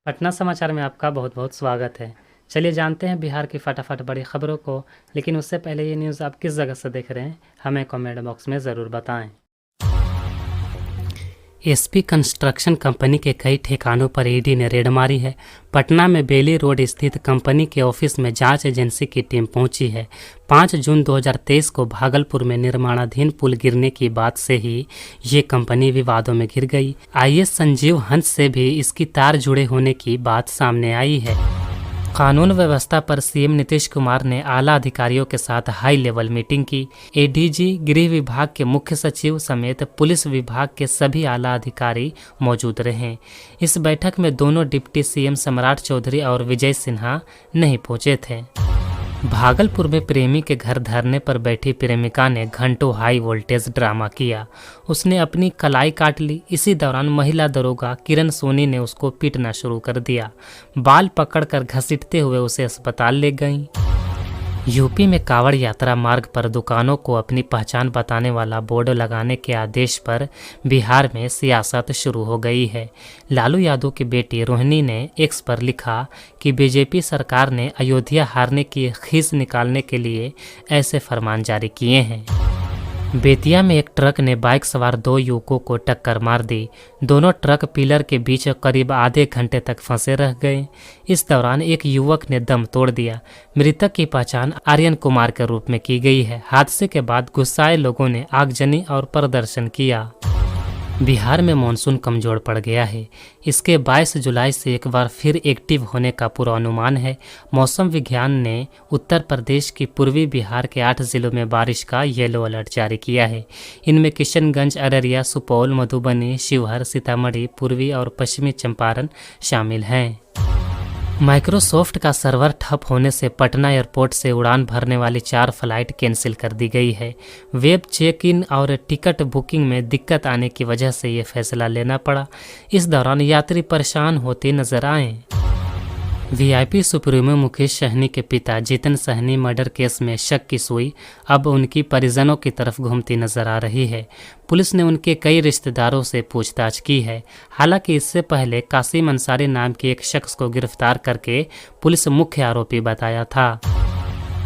पटना समाचार में आपका बहुत बहुत स्वागत है। चलिए जानते हैं बिहार की फटाफट बड़ी खबरों को। लेकिन उससे पहले ये न्यूज़ आप किस जगह से देख रहे हैं, हमें कमेंट बॉक्स में ज़रूर बताएं। एसपी कंस्ट्रक्शन कंपनी के कई ठिकानों पर ईडी ने रेड मारी है। पटना में बेली रोड स्थित कंपनी के ऑफिस में जांच एजेंसी की टीम पहुंची है। 5 जून 2023 को भागलपुर में निर्माणाधीन पुल गिरने की बात से ही ये कंपनी विवादों में घिर गई। आईएएस संजीव हंस से भी इसकी तार जुड़े होने की बात सामने आई है। कानून व्यवस्था पर सीएम नीतीश कुमार ने आला अधिकारियों के साथ हाई लेवल मीटिंग की। एडीजी, गृह विभाग के मुख्य सचिव समेत पुलिस विभाग के सभी आला अधिकारी मौजूद रहे। इस बैठक में दोनों डिप्टी सीएम सम्राट चौधरी और विजय सिन्हा नहीं पहुंचे थे। भागलपुर में प्रेमी के घर धरने पर बैठी प्रेमिका ने घंटों हाई वोल्टेज ड्रामा किया। उसने अपनी कलाई काट ली। इसी दौरान महिला दरोगा किरण सोनी ने उसको पीटना शुरू कर दिया। बाल पकड़कर घसीटते हुए उसे अस्पताल ले गईं। यूपी में कांवड़ यात्रा मार्ग पर दुकानों को अपनी पहचान बताने वाला बोर्ड लगाने के आदेश पर बिहार में सियासत शुरू हो गई है। लालू यादव की बेटी रोहिणी ने एक्स पर लिखा कि बीजेपी सरकार ने अयोध्या हारने की खीस निकालने के लिए ऐसे फरमान जारी किए हैं। बेतिया में एक ट्रक ने बाइक सवार 2 युवकों को टक्कर मार दी। दोनों ट्रक पिलर के बीच करीब आधे घंटे तक फंसे रह गए। इस दौरान एक युवक ने दम तोड़ दिया। मृतक की पहचान आर्यन कुमार के रूप में की गई है। हादसे के बाद गुस्साए लोगों ने आगजनी और प्रदर्शन किया। बिहार में मानसून कमजोर पड़ गया है। इसके 22 जुलाई से एक बार फिर एक्टिव होने का पूर्वानुमान है। मौसम विज्ञान ने उत्तर प्रदेश की पूर्वी बिहार के 8 जिलों में बारिश का येलो अलर्ट जारी किया है। इनमें किशनगंज, अररिया, सुपौल, मधुबनी, शिवहर, सीतामढ़ी, पूर्वी और पश्चिमी चंपारण शामिल हैं। माइक्रोसॉफ्ट का सर्वर ठप होने से पटना एयरपोर्ट से उड़ान भरने वाली 4 फ्लाइट कैंसिल कर दी गई है। वेब चेक इन और टिकट बुकिंग में दिक्कत आने की वजह से ये फैसला लेना पड़ा। इस दौरान यात्री परेशान होते नजर आए। वीआईपी सुप्रीमो मुकेश सहनी के पिता जितिन सहनी मर्डर केस में शक की सुई अब उनकी परिजनों की तरफ घूमती नजर आ रही है। पुलिस ने उनके कई रिश्तेदारों से पूछताछ की है। हालांकि इससे पहले कासिम अंसारी नाम के एक शख्स को गिरफ्तार करके पुलिस मुख्य आरोपी बताया था।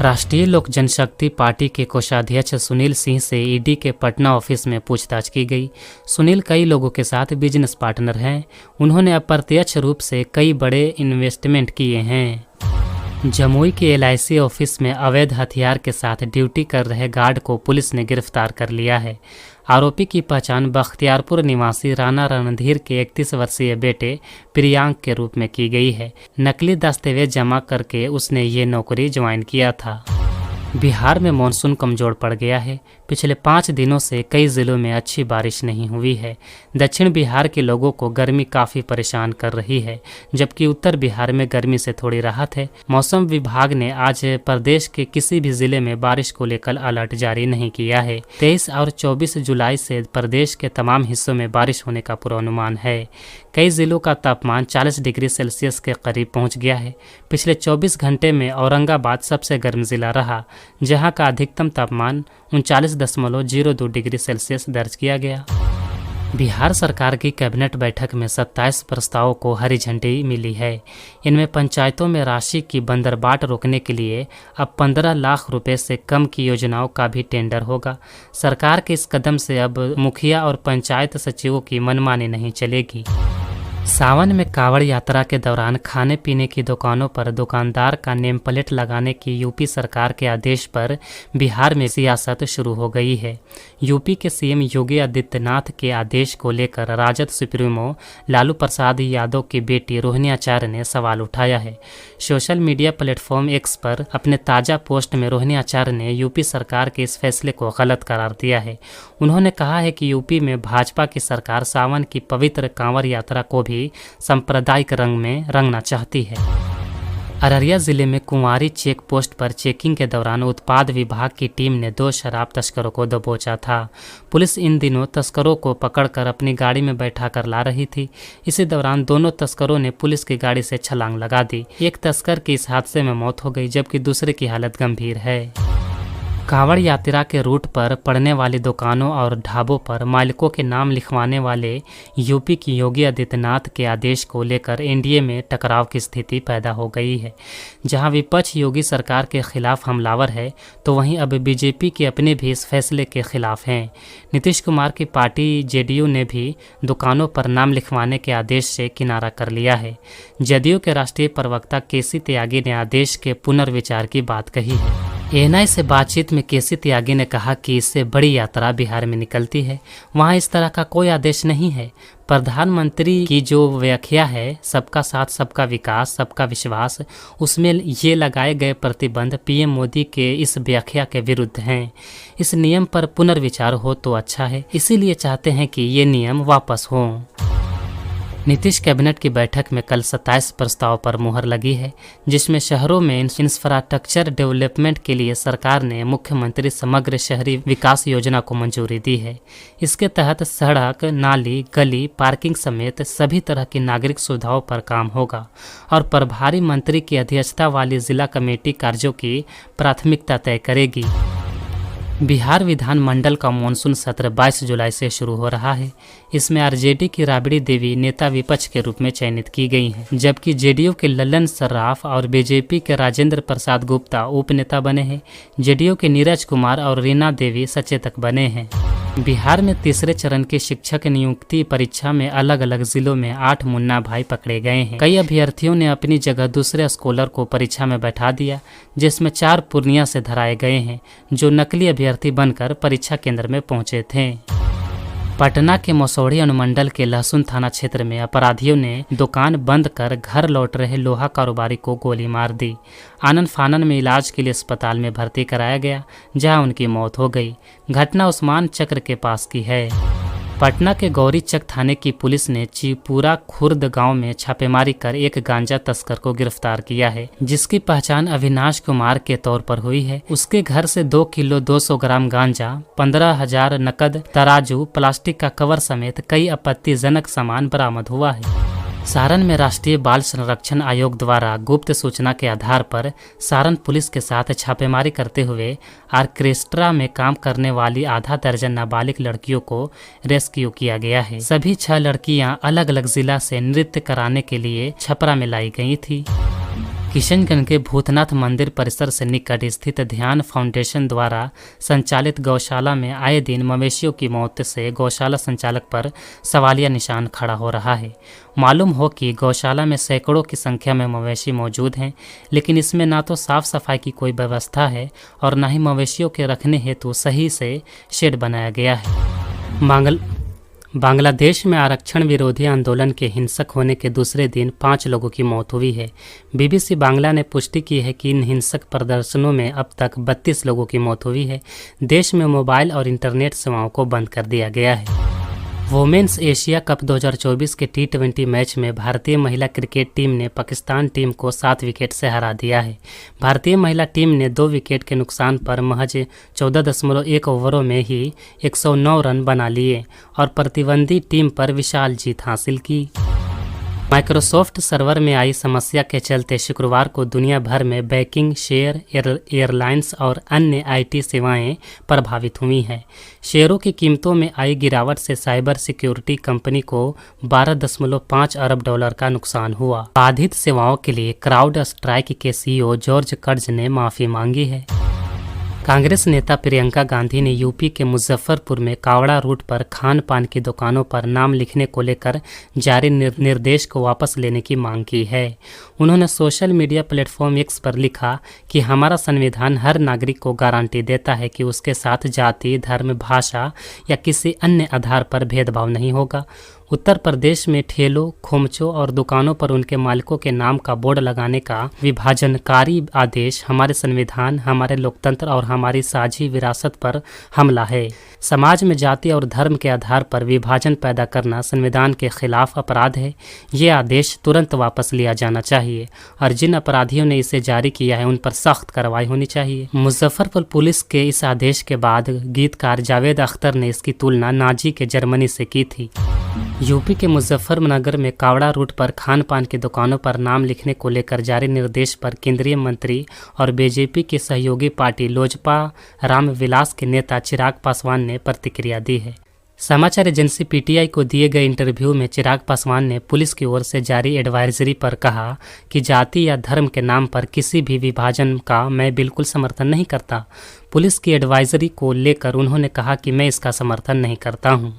राष्ट्रीय लोक जनशक्ति पार्टी के कोषाध्यक्ष सुनील सिंह से ईडी के पटना ऑफिस में पूछताछ की गई। सुनील कई लोगों के साथ बिजनेस पार्टनर हैं। उन्होंने अप्रत्यक्ष रूप से कई बड़े इन्वेस्टमेंट किए हैं। जमुई के एलआईसी ऑफिस में अवैध हथियार के साथ ड्यूटी कर रहे गार्ड को पुलिस ने गिरफ्तार कर लिया है। आरोपी की पहचान बख्तियारपुर निवासी राणा रणधीर के 31 वर्षीय बेटे प्रियांक के रूप में की गई है। नकली दस्तावेज जमा करके उसने ये नौकरी ज्वाइन किया था। बिहार में मानसून कमजोर पड़ गया है। पिछले 5 दिनों से कई जिलों में अच्छी बारिश नहीं हुई है। दक्षिण बिहार के लोगों को गर्मी काफ़ी परेशान कर रही है, जबकि उत्तर बिहार में गर्मी से थोड़ी राहत है। मौसम विभाग ने आज प्रदेश के किसी भी जिले में बारिश को लेकर अलर्ट जारी नहीं किया है। 23 और 24 जुलाई से प्रदेश के तमाम हिस्सों में बारिश होने का पूर्वानुमान है। कई जिलों का तापमान 40 डिग्री सेल्सियस के करीब पहुंच गया है। पिछले 24 घंटे में औरंगाबाद सबसे गर्म जिला रहा, जहां का अधिकतम तापमान 39.02 डिग्री सेल्सियस दर्ज किया गया। बिहार सरकार की कैबिनेट बैठक में 27 प्रस्तावों को हरी झंडी मिली है। इनमें पंचायतों में राशि की बंदरबाट रोकने के लिए अब 15 लाख रुपए से कम की योजनाओं का भी टेंडर होगा। सरकार के इस कदम से अब मुखिया और पंचायत सचिवों की मनमानी नहीं चलेगी। सावन में कांवड़ यात्रा के दौरान खाने पीने की दुकानों पर दुकानदार का नेम प्लेट लगाने की यूपी सरकार के आदेश पर बिहार में सियासत शुरू हो गई है। यूपी के सीएम योगी आदित्यनाथ के आदेश को लेकर राजद सुप्रीमो लालू प्रसाद यादव की बेटी रोहिणी आचार्य ने सवाल उठाया है। सोशल मीडिया प्लेटफॉर्म एक्स पर अपने ताज़ा पोस्ट में रोहिणी आचार्य ने यूपी सरकार के इस फैसले को गलत करार दिया है। उन्होंने कहा है कि यूपी में भाजपा की सरकार सावन की पवित्र कांवड़ यात्रा को भी सांप्रदायिक रंग में रंगना चाहती है। अररिया जिले में कुंवारी चेक पोस्ट पर चेकिंग के दौरान उत्पाद विभाग की टीम ने 2 शराब तस्करों को दबोचा था। पुलिस इन दिनों तस्करों को पकड़कर अपनी गाड़ी में बैठा कर ला रही थी। इसी दौरान दोनों तस्करों ने पुलिस की गाड़ी से छलांग लगा दी। एक तस्कर की इस हादसे में मौत हो गई, जबकि दूसरे की हालत गंभीर है। कांवड़ यात्रा के रूट पर पड़ने वाली दुकानों और ढाबों पर मालिकों के नाम लिखवाने वाले यूपी की योगी आदित्यनाथ के आदेश को लेकर एनडीए में टकराव की स्थिति पैदा हो गई है। जहां विपक्ष योगी सरकार के खिलाफ हमलावर है, तो वहीं अब बीजेपी के अपने भी इस फैसले के खिलाफ हैं। नीतीश कुमार की पार्टी जेडीयू ने भी दुकानों पर नाम लिखवाने के आदेश से किनारा कर लिया है। जदयू के राष्ट्रीय प्रवक्ता केसी त्यागी ने आदेश के पुनर्विचार की बात कही है। एएनआई से बातचीत में केसी त्यागी ने कहा कि इससे बड़ी यात्रा बिहार में निकलती है, वहां इस तरह का कोई आदेश नहीं है। प्रधानमंत्री की जो व्याख्या है, सबका साथ सबका विकास सबका विश्वास, उसमें ये लगाए गए प्रतिबंध पीएम मोदी के इस व्याख्या के विरुद्ध हैं। इस नियम पर पुनर्विचार हो तो अच्छा है, इसीलिए चाहते हैं कि ये नियम वापस हों। नीतीश कैबिनेट की बैठक में कल 27 प्रस्ताव पर मुहर लगी है, जिसमें शहरों में इंफ्रास्ट्रक्चर डेवलपमेंट के लिए सरकार ने मुख्यमंत्री समग्र शहरी विकास योजना को मंजूरी दी है। इसके तहत सड़क, नाली, गली, पार्किंग समेत सभी तरह की नागरिक सुविधाओं पर काम होगा और प्रभारी मंत्री की अध्यक्षता वाली जिला कमेटी कार्यों की प्राथमिकता तय करेगी। बिहार विधानमंडल का मानसून सत्र 22 जुलाई से शुरू हो रहा है। इसमें आरजेडी की राबड़ी देवी नेता विपक्ष के रूप में चयनित की गई हैं, जबकि जेडीयू के ललन सर्राफ और बीजेपी के राजेंद्र प्रसाद गुप्ता उपनेता बने हैं। जेडीयू के नीरज कुमार और रीना देवी सचेतक बने हैं। बिहार में तीसरे चरण की शिक्षक नियुक्ति परीक्षा में अलग अलग जिलों में 8 मुन्ना भाई पकड़े गए हैं। कई अभ्यर्थियों ने अपनी जगह दूसरे स्कॉलर को परीक्षा में बैठा दिया, जिसमें 4 पूर्णिया से धराए गए हैं, जो नकली अभ्यर्थी बनकर परीक्षा केंद्र में पहुंचे थे। पटना के मसौढ़ी अनुमंडल के लहसुन थाना क्षेत्र में अपराधियों ने दुकान बंद कर घर लौट रहे लोहा कारोबारी को गोली मार दी। आनन फानन में इलाज के लिए अस्पताल में भर्ती कराया गया, जहां उनकी मौत हो गई। घटना उस्मान चक्र के पास की है। पटना के गौरीचक थाने की पुलिस ने चिपुरा खुर्द गांव में छापेमारी कर एक गांजा तस्कर को गिरफ्तार किया है, जिसकी पहचान अविनाश कुमार के तौर पर हुई है। उसके घर से 2 किलो 200 ग्राम गांजा, 15,000 नकद, तराजू, प्लास्टिक का कवर समेत कई आपत्तिजनक सामान बरामद हुआ है। सारण में राष्ट्रीय बाल संरक्षण आयोग द्वारा गुप्त सूचना के आधार पर सारण पुलिस के साथ छापेमारी करते हुए ऑर्केस्ट्रा में काम करने वाली आधा दर्जन नाबालिग लड़कियों को रेस्क्यू किया गया है। सभी 6 लड़कियां अलग अलग जिला से नृत्य कराने के लिए छपरा में लाई गई थी। किशनगंज के भूतनाथ मंदिर परिसर से निकट स्थित ध्यान फाउंडेशन द्वारा संचालित गौशाला में आए दिन मवेशियों की मौत से गौशाला संचालक पर सवालिया निशान खड़ा हो रहा है। मालूम हो कि गौशाला में सैकड़ों की संख्या में मवेशी मौजूद हैं, लेकिन इसमें ना तो साफ सफाई की कोई व्यवस्था है और न ही मवेशियों के रखने हेतु सही से शेड बनाया गया है। बांग्लादेश में आरक्षण विरोधी आंदोलन के हिंसक होने के दूसरे दिन 5 लोगों की मौत हुई है। बीबीसी बांग्ला ने पुष्टि की है कि इन हिंसक प्रदर्शनों में अब तक 32 लोगों की मौत हुई है। देश में मोबाइल और इंटरनेट सेवाओं को बंद कर दिया गया है। वुमेन्स एशिया कप 2024 के T20 मैच में भारतीय महिला क्रिकेट टीम ने पाकिस्तान टीम को 7 विकेट से हरा दिया है। भारतीय महिला टीम ने 2 विकेट के नुकसान पर महज 14.1 ओवरों में ही 109 रन बना लिए और प्रतिद्वंदी टीम पर विशाल जीत हासिल की। माइक्रोसॉफ्ट सर्वर में आई समस्या के चलते शुक्रवार को दुनिया भर में बैंकिंग, शेयर, एयरलाइंस और अन्य आईटी सेवाएं प्रभावित हुई हैं। शेयरों की कीमतों में आई गिरावट से साइबर सिक्योरिटी कंपनी को 12.5 अरब डॉलर का नुकसान हुआ। बाधित सेवाओं के लिए क्राउड स्ट्राइक के सीईओ जॉर्ज कर्ज ने माफी मांगी है। कांग्रेस नेता प्रियंका गांधी ने यूपी के मुजफ्फरपुर में कावड़ा रूट पर खान पान की दुकानों पर नाम लिखने को लेकर जारी निर्देश को वापस लेने की मांग की है। उन्होंने सोशल मीडिया प्लेटफॉर्म X पर लिखा कि हमारा संविधान हर नागरिक को गारंटी देता है कि उसके साथ जाति, धर्म, भाषा या किसी अन्य आधार पर भेदभाव नहीं होगा। उत्तर प्रदेश में ठेलों, खोमचों और दुकानों पर उनके मालिकों के नाम का बोर्ड लगाने का विभाजनकारी आदेश हमारे संविधान, हमारे लोकतंत्र और हमारी साझी विरासत पर हमला है। समाज में जाति और धर्म के आधार पर विभाजन पैदा करना संविधान के खिलाफ अपराध है। ये आदेश तुरंत वापस लिया जाना चाहिए और जिन अपराधियों ने इसे जारी किया है उन पर सख्त कार्रवाई होनी चाहिए। मुजफ्फरपुर पुलिस के इस आदेश के बाद गीतकार जावेद अख्तर ने इसकी तुलना नाजी के जर्मनी से की थी। यूपी के मुजफ्फरनगर में कावड़ा रूट पर खान पान की दुकानों पर नाम लिखने को लेकर जारी निर्देश पर केंद्रीय मंत्री और बीजेपी की सहयोगी पार्टी लोजपा रामविलास के नेता चिराग पासवान ने प्रतिक्रिया दी है। समाचार एजेंसी पीटीआई को दिए गए इंटरव्यू में चिराग पासवान ने पुलिस की ओर से जारी एडवाइजरी पर कहा कि जाति या धर्म के नाम पर किसी भी विभाजन का मैं बिल्कुल समर्थन नहीं करता। पुलिस की एडवाइजरी को लेकर उन्होंने कहा कि मैं इसका समर्थन नहीं करता हूं।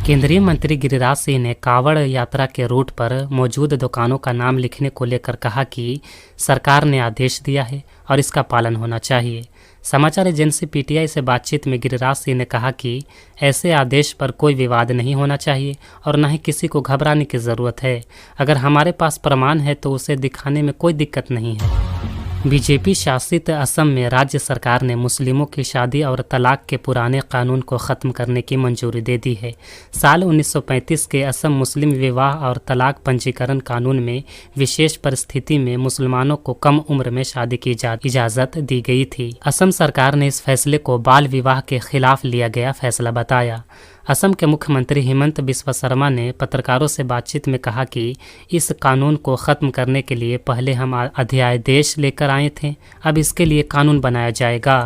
केंद्रीय मंत्री गिरिराज सिंह ने कावड़ यात्रा के रूट पर मौजूद दुकानों का नाम लिखने को लेकर कहा कि सरकार ने आदेश दिया है और इसका पालन होना चाहिए। समाचार एजेंसी पीटीआई से बातचीत में गिरिराज सिंह ने कहा कि ऐसे आदेश पर कोई विवाद नहीं होना चाहिए और न ही किसी को घबराने की ज़रूरत है। अगर हमारे पास प्रमाण है तो उसे दिखाने में कोई दिक्कत नहीं है। बीजेपी शासित असम में राज्य सरकार ने मुस्लिमों की शादी और तलाक के पुराने कानून को ख़त्म करने की मंजूरी दे दी है। साल 1935 के असम मुस्लिम विवाह और तलाक पंजीकरण कानून में विशेष परिस्थिति में मुसलमानों को कम उम्र में शादी की इजाज़त दी गई थी। असम सरकार ने इस फैसले को बाल विवाह के खिलाफ लिया गया फैसला बताया। असम के मुख्यमंत्री हेमंत बिस्वा शर्मा ने पत्रकारों से बातचीत में कहा कि इस कानून को ख़त्म करने के लिए पहले हम अध्यादेश लेकर आए थे, अब इसके लिए कानून बनाया जाएगा।